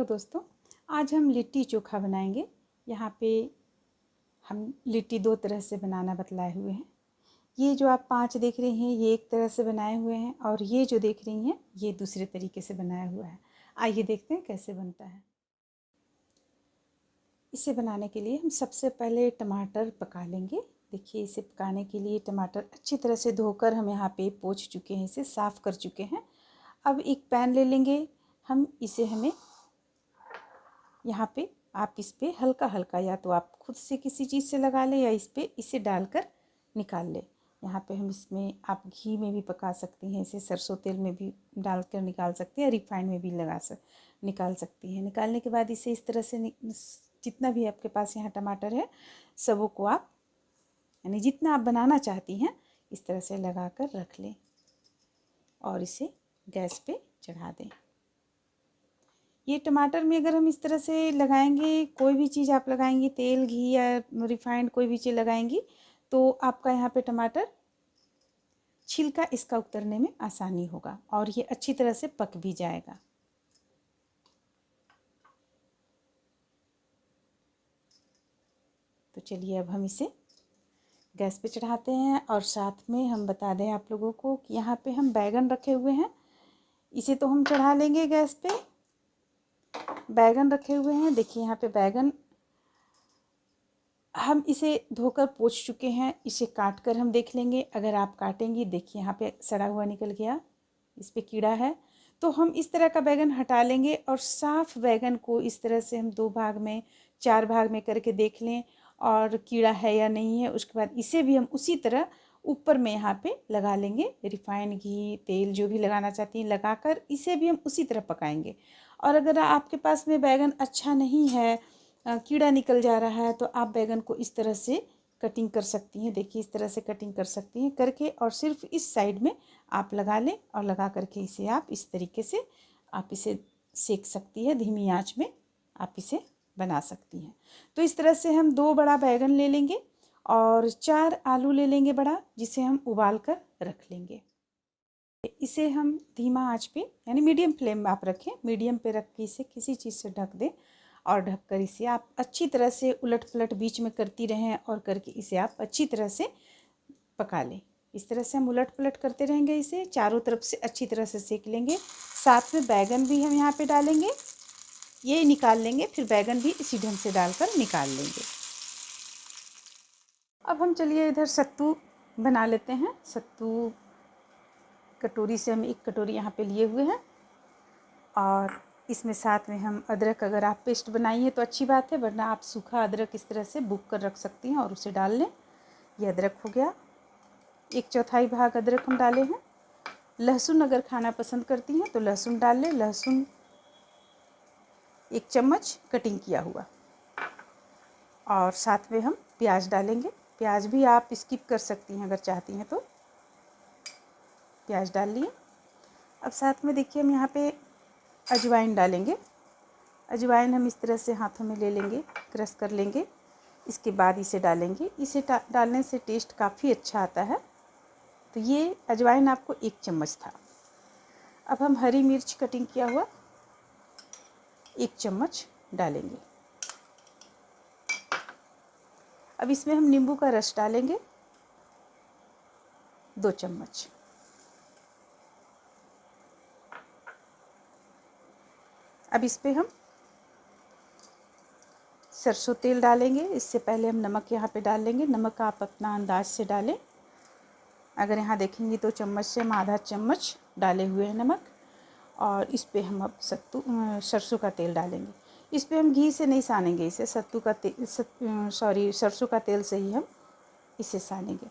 दोस्तों, आज हम लिट्टी चोखा बनाएंगे। यहाँ पे हम लिट्टी दो तरह से बनाना बतलाए हुए हैं। ये जो आप 5 देख रही हैं ये एक तरह से बनाए हुए हैं और ये जो देख रही हैं ये दूसरे तरीके से बनाया हुआ है। आइए देखते हैं कैसे बनता है। इसे बनाने के लिए हम सबसे पहले टमाटर पका लेंगे। देखिए, इसे पकाने के लिए टमाटर अच्छी तरह से धोकर हम यहाँ पे पोंछ चुके हैं, इसे साफ़ कर चुके हैं। अब एक पैन ले लेंगे हम, इसे हमें यहाँ पे आप इस पे हल्का हल्का या तो आप खुद से किसी चीज़ से लगा लें या इस पे इसे डालकर निकाल लें। यहाँ पे हम इसमें आप घी में भी पका सकती हैं, इसे सरसों तेल में भी डालकर निकाल सकती हैं, रिफाइंड में भी निकाल सकती हैं। निकालने के बाद इसे इस तरह से जितना भी आपके पास यहाँ टमाटर है सबों को आप यानी जितना आप बनाना चाहती हैं इस तरह से लगा कर रख लें और इसे गैस पे चढ़ा दें। ये टमाटर में अगर हम इस तरह से लगाएंगे, कोई भी चीज़ आप लगाएंगी, तेल घी या रिफाइंड कोई भी चीज़ लगाएंगी तो आपका यहाँ पे टमाटर छिलका इसका उतरने में आसानी होगा और ये अच्छी तरह से पक भी जाएगा। तो चलिए अब हम इसे गैस पे चढ़ाते हैं और साथ में हम बता दें आप लोगों को कि यहाँ पे हम बैगन रखे हुए हैं, इसे तो हम चढ़ा लेंगे गैस पे। बैगन रखे हुए हैं, देखिए यहाँ पे बैगन हम इसे धोकर पोंछ चुके हैं। इसे काट कर हम देख लेंगे। अगर आप काटेंगी, देखिए यहाँ पे सड़ा हुआ निकल गया, इस पे कीड़ा है, तो हम इस तरह का बैगन हटा लेंगे और साफ़ बैगन को इस तरह से हम 2 भाग में 4 भाग में करके देख लें और कीड़ा है या नहीं है। उसके बाद इसे भी हम उसी तरह ऊपर में यहाँ पे लगा लेंगे, रिफाइंड घी तेल जो भी लगाना चाहती हैं लगाकर इसे भी हम उसी तरह पकाएंगे। और अगर आपके पास में बैगन अच्छा नहीं है, कीड़ा निकल जा रहा है, तो आप बैगन को इस तरह से कटिंग कर सकती हैं। देखिए इस तरह से कटिंग कर सकती हैं करके और सिर्फ इस साइड में आप लगा लें और लगा करके इसे आप इस तरीके से आप इसे सेक सकती है। धीमी आंच में आप इसे बना सकती हैं। तो इस तरह से हम 2 बड़ा बैगन ले लेंगे और 4 आलू ले लेंगे बड़ा, जिसे हम उबाल कर रख लेंगे। इसे हम धीमा आंच पे यानी मीडियम फ्लेम में आप रखें, मीडियम पे रख के इसे किसी चीज़ से ढक दें और ढककर इसे आप अच्छी तरह से उलट पलट बीच में करती रहें और करके इसे आप अच्छी तरह से पका लें। इस तरह से हम उलट पलट करते रहेंगे, इसे चारों तरफ से अच्छी तरह से सेक लेंगे। साथ में बैगन भी हम यहाँ पे डालेंगे, ये निकाल लेंगे, फिर बैगन भी इसी ढंग से डालकर निकाल लेंगे। अब हम चलिए इधर सत्तू बना लेते हैं। सत्तू कटोरी से हम 1 कटोरी यहाँ पे लिए हुए हैं और इसमें साथ में हम अदरक, अगर आप पेस्ट बनाइए तो अच्छी बात है, वरना आप सूखा अदरक इस तरह से बुक कर रख सकती हैं और उसे डाल लें। ये अदरक हो गया, 1/4 भाग अदरक हम डाले हैं। लहसुन अगर खाना पसंद करती हैं तो लहसुन डाल लें, लहसुन 1 चम्मच कटिंग किया हुआ। और साथ में हम प्याज डालेंगे, प्याज भी आप स्किप कर सकती हैं अगर चाहती हैं तो। प्याज डाल लिए। अब साथ में देखिए हम यहाँ पे अजवाइन डालेंगे। अजवाइन हम इस तरह से हाथों में ले लेंगे, क्रश कर लेंगे, इसके बाद इसे डालेंगे। इसे डालने से टेस्ट काफ़ी अच्छा आता है। तो ये अजवाइन आपको 1 चम्मच था। अब हम हरी मिर्च कटिंग किया हुआ 1 चम्मच डालेंगे। अब इसमें हम नींबू का रस डालेंगे 2 चम्मच। अब इस पे हम सरसों तेल डालेंगे। इससे पहले हम नमक यहाँ पे डाल लेंगे। नमक आप अपना अंदाज से डालें। अगर यहाँ देखेंगे तो चम्मच से हम आधा चम्मच डाले हुए हैं नमक। और इस पे हम अब सरसों का तेल डालेंगे। इस पे हम घी से नहीं सानेंगे इसे, सरसों का तेल से ही हम इसे सानेंगे।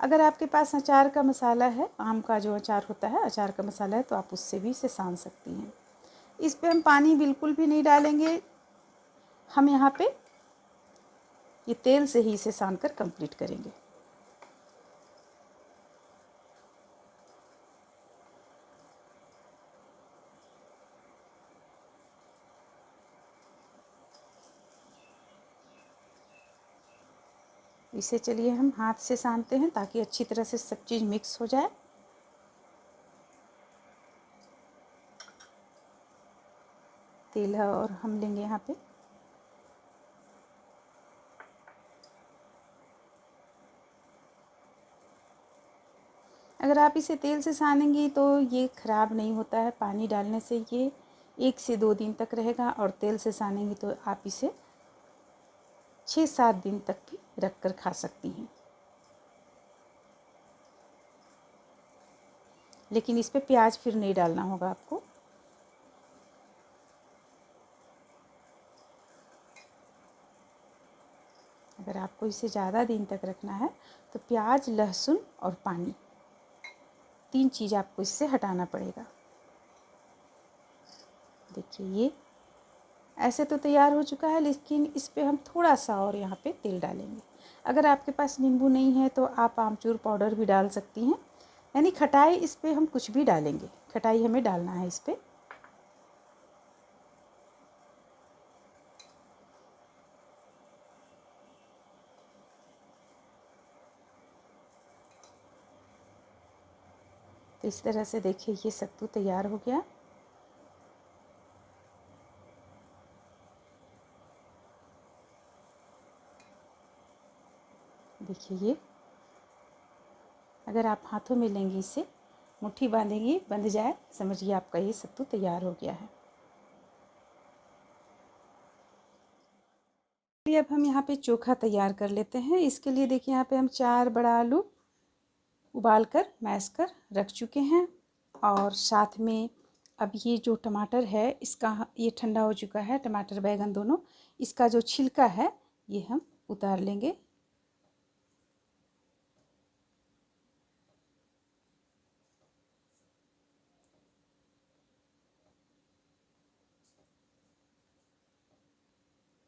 अगर आपके पास अचार का मसाला है, आम का जो अचार होता है, अचार का मसाला है, तो आप उससे भी इसे सान सकती हैं। इस पे हम पानी बिल्कुल भी नहीं डालेंगे। हम यहाँ पे ये तेल से ही इसे सान कर कंप्लीट करेंगे। इसे चलिए हम हाथ से सानते हैं ताकि अच्छी तरह से सब चीज़ मिक्स हो जाए। तेल है और हम लेंगे यहाँ पे अगर आप इसे तेल से सानेंगी तो ये ख़राब नहीं होता है। पानी डालने से ये 1 से 2 दिन तक रहेगा और तेल से सानेंगी तो आप इसे 6-7 दिन तक भी रख कर खा सकती हैं। लेकिन इस पे प्याज फिर नहीं डालना होगा आपको। अगर आपको इसे ज़्यादा दिन तक रखना है तो प्याज, लहसुन और पानी 3 चीज़ आपको इससे हटाना पड़ेगा। देखिए ये ऐसे तो तैयार हो चुका है, लेकिन इस पे हम थोड़ा सा और यहाँ पे तेल डालेंगे। अगर आपके पास नींबू नहीं है तो आप आमचूर पाउडर भी डाल सकती हैं। यानी खटाई इस पे हम कुछ भी डालेंगे, खटाई हमें डालना है इस पे। तो इस तरह से देखिए ये सत्तू तैयार हो गया। देखिए ये अगर आप हाथों में लेंगी, इसे मुट्ठी बांधेंगी, बंध जाए, समझिए आपका ये सत्तू तैयार हो गया है। अब हम यहाँ पे चोखा तैयार कर लेते हैं। इसके लिए देखिए यहाँ पे हम 4 बड़ा आलू उबाल कर मैश कर रख चुके हैं और साथ में अब ये जो टमाटर है इसका ये ठंडा हो चुका है, टमाटर बैगन दोनों, इसका जो छिलका है ये हम उतार लेंगे।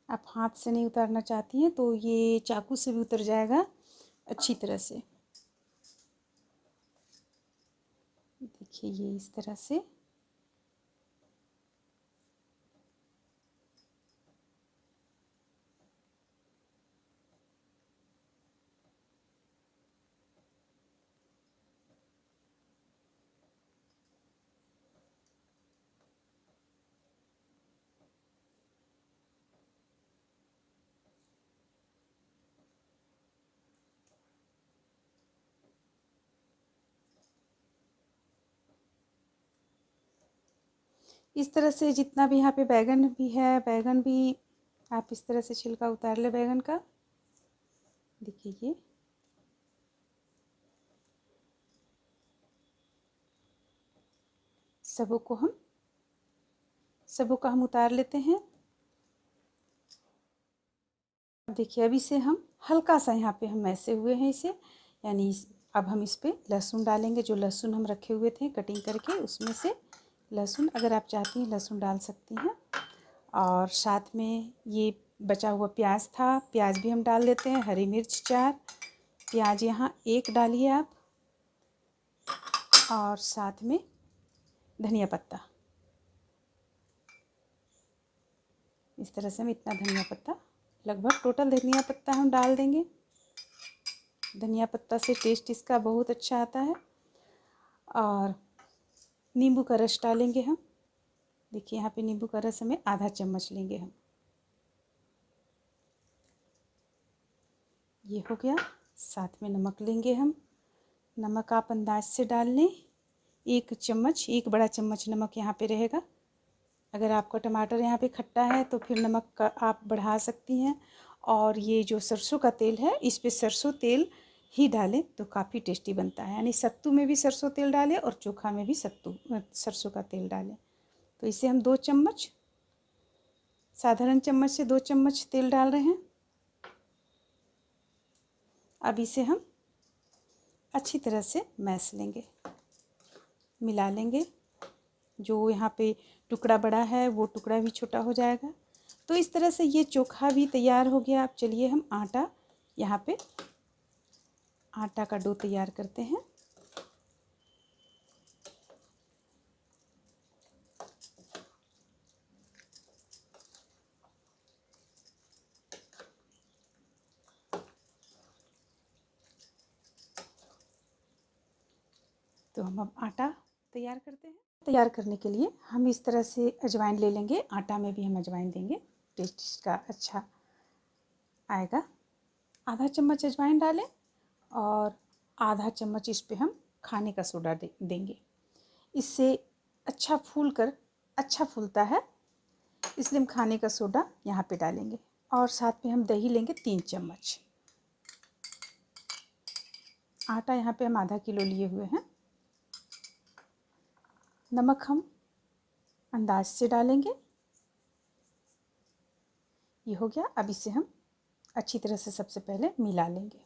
आप हाथ से नहीं उतारना चाहती हैं तो ये चाकू से भी उतर जाएगा अच्छी तरह से। देखिए ये इस तरह से। इस तरह से जितना भी यहाँ पे बैगन भी है, बैगन भी आप इस तरह से छिलका उतार ले बैगन का। देखिए ये सबों का हम उतार लेते हैं। देखिए अब इसे हम हल्का सा यहाँ पे हम ऐसे हुए हैं इसे, यानी अब हम इस पे लहसुन डालेंगे। जो लहसुन हम रखे हुए थे कटिंग करके, उसमें से लहसुन अगर आप चाहती हैं लहसुन डाल सकती हैं। और साथ में ये बचा हुआ प्याज था, प्याज भी हम डाल देते हैं। हरी मिर्च 4, प्याज यहाँ 1 डालिए आप, और साथ में धनिया पत्ता। इस तरह से हम इतना धनिया पत्ता, लगभग टोटल धनिया पत्ता हम डाल देंगे। धनिया पत्ता से टेस्ट इसका बहुत अच्छा आता है। और नींबू का रस डालेंगे हम। देखिए यहाँ पे नींबू का रस हमें आधा चम्मच लेंगे हम। ये हो गया। साथ में नमक लेंगे हम। नमक आप अंदाज से डाल लें। 1 चम्मच, 1 बड़ा चम्मच नमक यहाँ पे रहेगा। अगर आपका टमाटर यहाँ पे खट्टा है तो फिर नमक का आप बढ़ा सकती हैं। और ये जो सरसों का तेल है, इस पे सरसों तेल ही डालें तो काफ़ी टेस्टी बनता है। यानी सत्तू में भी सरसों तेल डालें और चोखा में भी सरसों का तेल डालें। तो इसे हम 2 चम्मच, साधारण चम्मच से 2 चम्मच तेल डाल रहे हैं। अब इसे हम अच्छी तरह से मैश लेंगे, मिला लेंगे। जो यहाँ पे टुकड़ा बड़ा है वो टुकड़ा भी छोटा हो जाएगा। तो इस तरह से ये चोखा भी तैयार हो गया। अब चलिए हम आटा, यहाँ पे आटा का डो तैयार करते हैं। तो हम अब आटा तैयार करते हैं। तैयार करने के लिए हम इस तरह से अजवाइन ले लेंगे, आटा में भी हम अजवाइन देंगे, टेस्ट इसका अच्छा आएगा। आधा चम्मच अजवाइन डालें और आधा चम्मच इस पे हम खाने का सोडा देंगे। इससे अच्छा फूलता है, इसलिए हम खाने का सोडा यहाँ पे डालेंगे। और साथ में हम दही लेंगे 3 चम्मच। आटा यहाँ पे हम आधा किलो लिए हुए हैं। नमक हम अंदाज से डालेंगे। ये हो गया। अब इसे हम अच्छी तरह से सबसे पहले मिला लेंगे।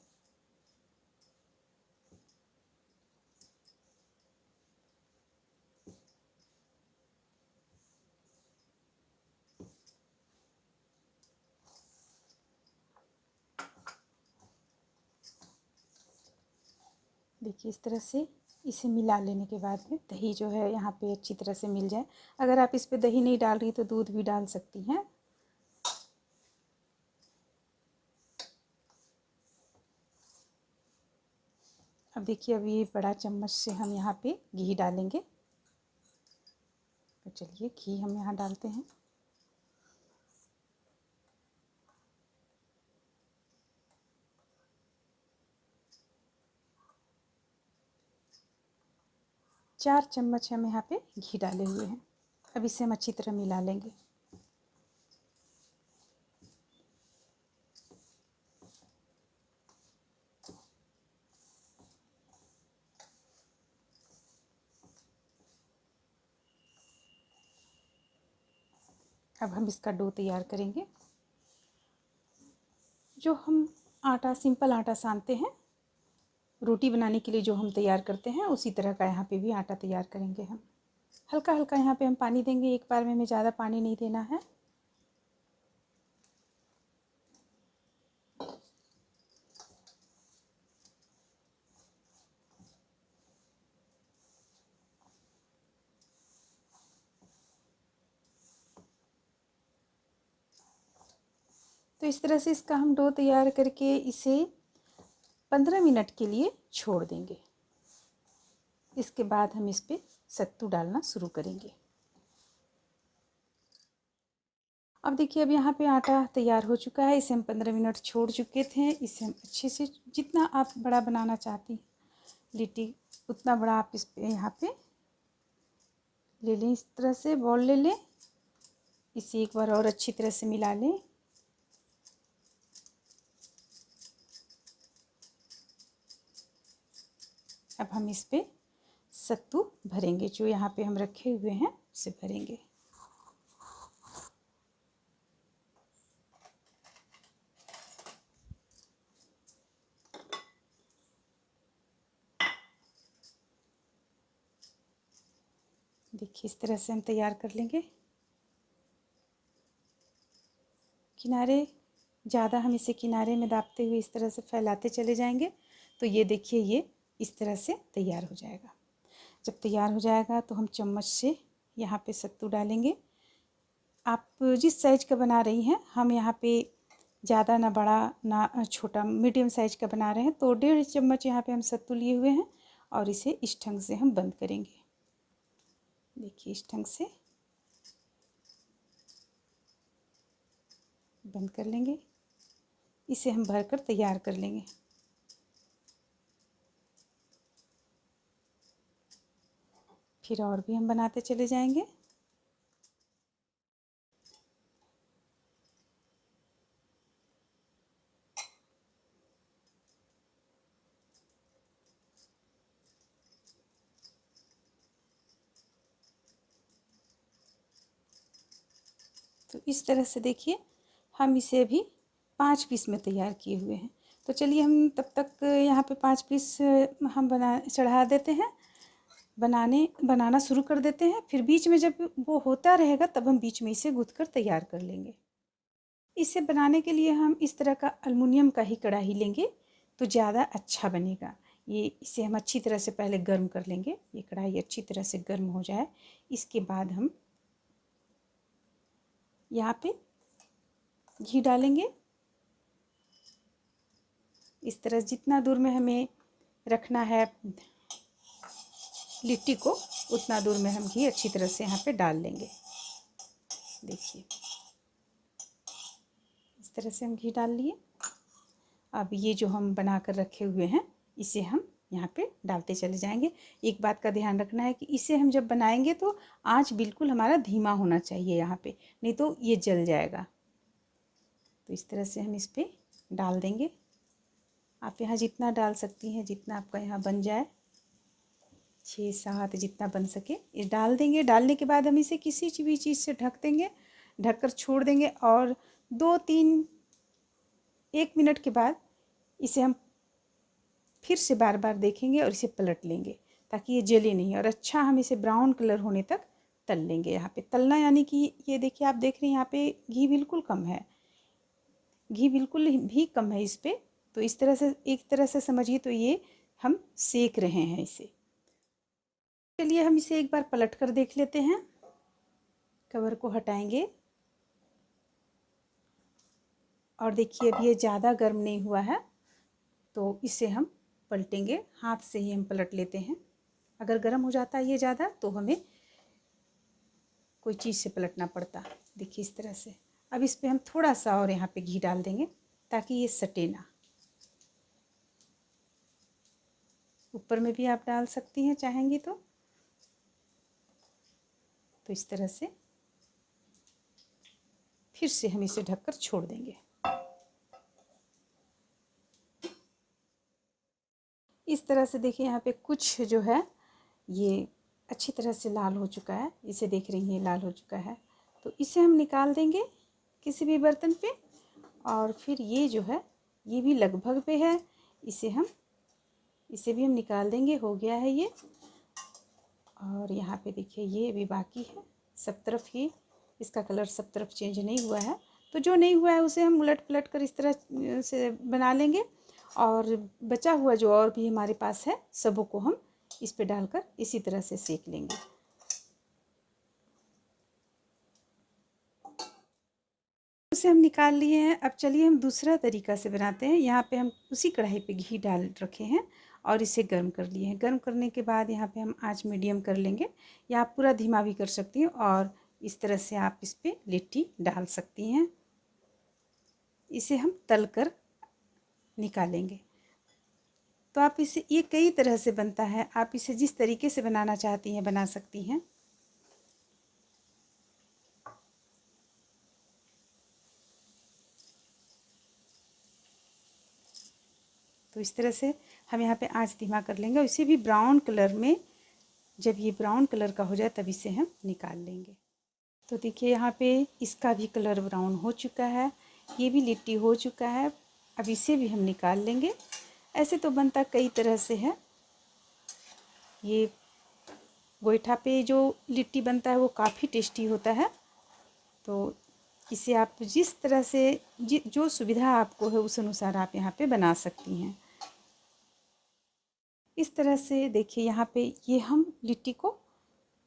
देखिए इस तरह से इसे मिला लेने के बाद में दही जो है यहाँ पे अच्छी तरह से मिल जाए। अगर आप इस पे दही नहीं डाल रही तो दूध भी डाल सकती हैं। अब देखिए अब ये बड़ा चम्मच से हम यहाँ पे घी डालेंगे। तो चलिए घी हम यहाँ डालते हैं। चार चम्मच हम यहाँ पे घी डाले हुए हैं। अब इसे हम अच्छी तरह मिला लेंगे। अब हम इसका डो तैयार करेंगे। जो हम आटा सिंपल आटा सानते हैं, रोटी बनाने के लिए जो हम तैयार करते हैं, उसी तरह का यहाँ पे भी आटा तैयार करेंगे हम। हल्का हल्का यहाँ पे हम पानी देंगे, एक बार में हमें ज़्यादा पानी नहीं देना है। तो इस तरह से इसका हम डो तैयार करके इसे 15 मिनट के लिए छोड़ देंगे। इसके बाद हम इस पे सत्तू डालना शुरू करेंगे। अब देखिए अब यहाँ पे आटा तैयार हो चुका है। इसे हम 15 मिनट छोड़ चुके थे। इसे हम अच्छे से, जितना आप बड़ा बनाना चाहती लिट्टी, उतना बड़ा आप इस पे यहाँ पे ले लें। इस तरह से बॉल ले लें। इसे एक बार और अच्छी तरह से मिला लें। अब हम इस पे सत्तू भरेंगे, जो यहाँ पे हम रखे हुए हैं उसे भरेंगे। देखिए इस तरह से हम तैयार कर लेंगे। किनारे ज़्यादा हम इसे किनारे में दाबते हुए इस तरह से फैलाते चले जाएंगे तो ये देखिए ये इस तरह से तैयार हो जाएगा। जब तैयार हो जाएगा तो हम चम्मच से यहाँ पे सत्तू डालेंगे। आप जिस साइज़ का बना रही हैं, हम यहाँ पे ज़्यादा ना बड़ा ना छोटा, मीडियम साइज़ का बना रहे हैं, तो 1.5 चम्मच यहाँ पे हम सत्तू लिए हुए हैं और इसे इस ढंग से हम बंद करेंगे। देखिए इस ढंग से बंद कर लेंगे। इसे हम भरकर तैयार कर लेंगे। फिर और भी हम बनाते चले जाएंगे। तो इस तरह से देखिए हम इसे अभी 5 पीस में तैयार किए हुए हैं। तो चलिए हम तब तक यहाँ पे 5 पीस हम चढ़ा देते हैं, बनाना शुरू कर देते हैं। फिर बीच में जब वो होता रहेगा तब हम बीच में इसे गूँथ कर तैयार कर लेंगे। इसे बनाने के लिए हम इस तरह का अल्मुनियम का ही कढ़ाई लेंगे तो ज़्यादा अच्छा बनेगा। ये इसे हम अच्छी तरह से पहले गर्म कर लेंगे। ये कढ़ाई अच्छी तरह से गर्म हो जाए, इसके बाद हम यहाँ पे घी डालेंगे। इस तरह जितना दूर में हमें रखना है लिट्टी को, उतना दूर में हम घी अच्छी तरह से यहाँ पे डाल लेंगे। देखिए इस तरह से हम घी डाल लिए। अब ये जो हम बना कर रखे हुए हैं इसे हम यहाँ पे डालते चले जाएंगे। एक बात का ध्यान रखना है कि इसे हम जब बनाएंगे तो आंच बिल्कुल हमारा धीमा होना चाहिए यहाँ पे, नहीं तो ये जल जाएगा। तो इस तरह से हम इस पर डाल देंगे। आप यहाँ जितना डाल सकती हैं, जितना आपका यहाँ बन जाए, 6-7 जितना बन सके ये डाल देंगे। डालने के बाद हम इसे किसी भी चीज़ से ढक देंगे, ढककर छोड़ देंगे और 2-3-1 मिनट के बाद इसे हम फिर से बार बार देखेंगे और इसे पलट लेंगे ताकि ये जले नहीं। और अच्छा हम इसे ब्राउन कलर होने तक तल लेंगे। यहाँ पे तलना यानी कि ये देखिए, आप देख रहे हैं यहाँ पे घी बिल्कुल कम है, घी बिल्कुल भी कम है इस पर। तो इस तरह से एक तरह से समझिए तो ये हम सेक रहे हैं इसे। चलिए हम इसे एक बार पलट कर देख लेते हैं। कवर को हटाएंगे और देखिए अब ये ज़्यादा गर्म नहीं हुआ है, तो इसे हम पलटेंगे। हाथ से ही हम पलट लेते हैं। अगर गर्म हो जाता है ये ज़्यादा तो हमें कोई चीज़ से पलटना पड़ता। देखिए इस तरह से। अब इस पर हम थोड़ा सा और यहाँ पे घी डाल देंगे ताकि ये सटे ना। ऊपर में भी आप डाल सकती हैं चाहेंगी तो इस तरह से फिर से हम इसे ढककर छोड़ देंगे। इस तरह से देखिए यहाँ पे कुछ जो है ये अच्छी तरह से लाल हो चुका है। इसे देख रही हैं लाल हो चुका है, तो इसे हम निकाल देंगे किसी भी बर्तन पे। और फिर ये जो है ये भी लगभग पे है, इसे भी हम निकाल देंगे। हो गया है ये। और यहाँ पे देखिए ये भी बाकी है। सब तरफ ही इसका कलर सब तरफ चेंज नहीं हुआ है, तो जो नहीं हुआ है उसे हम उलट पलट कर इस तरह से बना लेंगे। और बचा हुआ जो और भी हमारे पास है सबों को हम इस पे डालकर इसी तरह से सेक लेंगे। उसे हम निकाल लिए हैं। अब चलिए हम दूसरा तरीका से बनाते हैं। यहाँ पे हम उसी कढ़ाई पे घी डाल रखे हैं और इसे गर्म कर लिए हैं। गर्म करने के बाद यहाँ पे हम आंच मीडियम कर लेंगे, या आप पूरा धीमा भी कर सकती हैं। और इस तरह से आप इस पर लिट्टी डाल सकती हैं। इसे हम तल कर निकालेंगे। तो आप इसे, ये कई तरह से बनता है, आप इसे जिस तरीके से बनाना चाहती हैं बना सकती हैं। तो इस तरह से हम यहाँ पे आंच धीमा कर लेंगे और इसे भी ब्राउन कलर में, जब ये ब्राउन कलर का हो जाए तब इसे हम निकाल लेंगे। तो देखिए यहाँ पे इसका भी कलर ब्राउन हो चुका है, ये भी लिट्टी हो चुका है। अब इसे भी हम निकाल लेंगे। ऐसे तो बनता कई तरह से है। ये गोईठा पे जो लिट्टी बनता है वो काफ़ी टेस्टी होता है। तो इसे आप जिस तरह से जो सुविधा आपको है उस अनुसार आप यहाँ पे बना सकती हैं। इस तरह से देखिए यहाँ पे ये हम लिट्टी को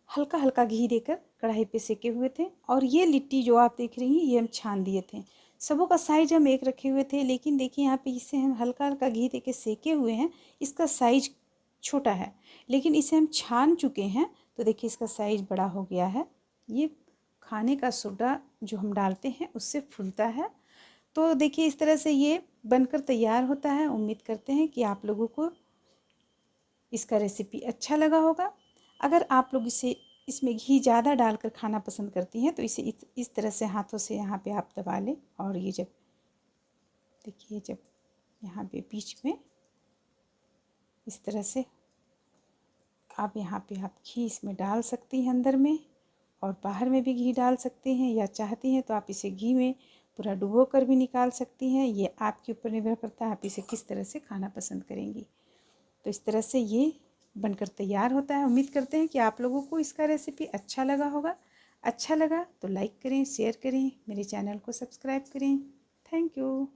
हल्का हल्का घी देकर कढ़ाई पे सेके हुए थे। और ये लिट्टी जो आप देख रही हैं ये हम छान दिए थे। सबों का साइज हम एक रखे हुए थे, लेकिन देखिए यहाँ पे इसे हम हल्का हल्का घी देके सेके हुए हैं। इसका साइज छोटा है, लेकिन इसे हम छान चुके हैं तो देखिए इसका साइज बड़ा हो गया है। ये खाने का सोडा जो हम डालते हैं उससे फूलता है। तो देखिए इस तरह से ये बनकर तैयार होता है। उम्मीद करते हैं कि आप लोगों को इसका रेसिपी अच्छा लगा होगा। अगर आप लोग इसमें घी ज़्यादा डालकर खाना पसंद करती हैं तो इसे इस तरह से हाथों से यहाँ पे आप दबा लें। और ये जब देखिए, जब यहाँ पे बीच में इस तरह से आप यहाँ पे आप घी इसमें डाल सकती हैं अंदर में, और बाहर में भी घी डाल सकते हैं, या चाहती हैं तो आप इसे घी में पूरा डुबो कर भी निकाल सकती हैं। ये आपके ऊपर निर्भर करता है आप इसे किस तरह से खाना पसंद करेंगी। तो इस तरह से ये बनकर तैयार होता है। उम्मीद करते हैं कि आप लोगों को इसका रेसिपी अच्छा लगा होगा। अच्छा लगा तो लाइक करें, शेयर करें, मेरे चैनल को सब्सक्राइब करें। Thank you.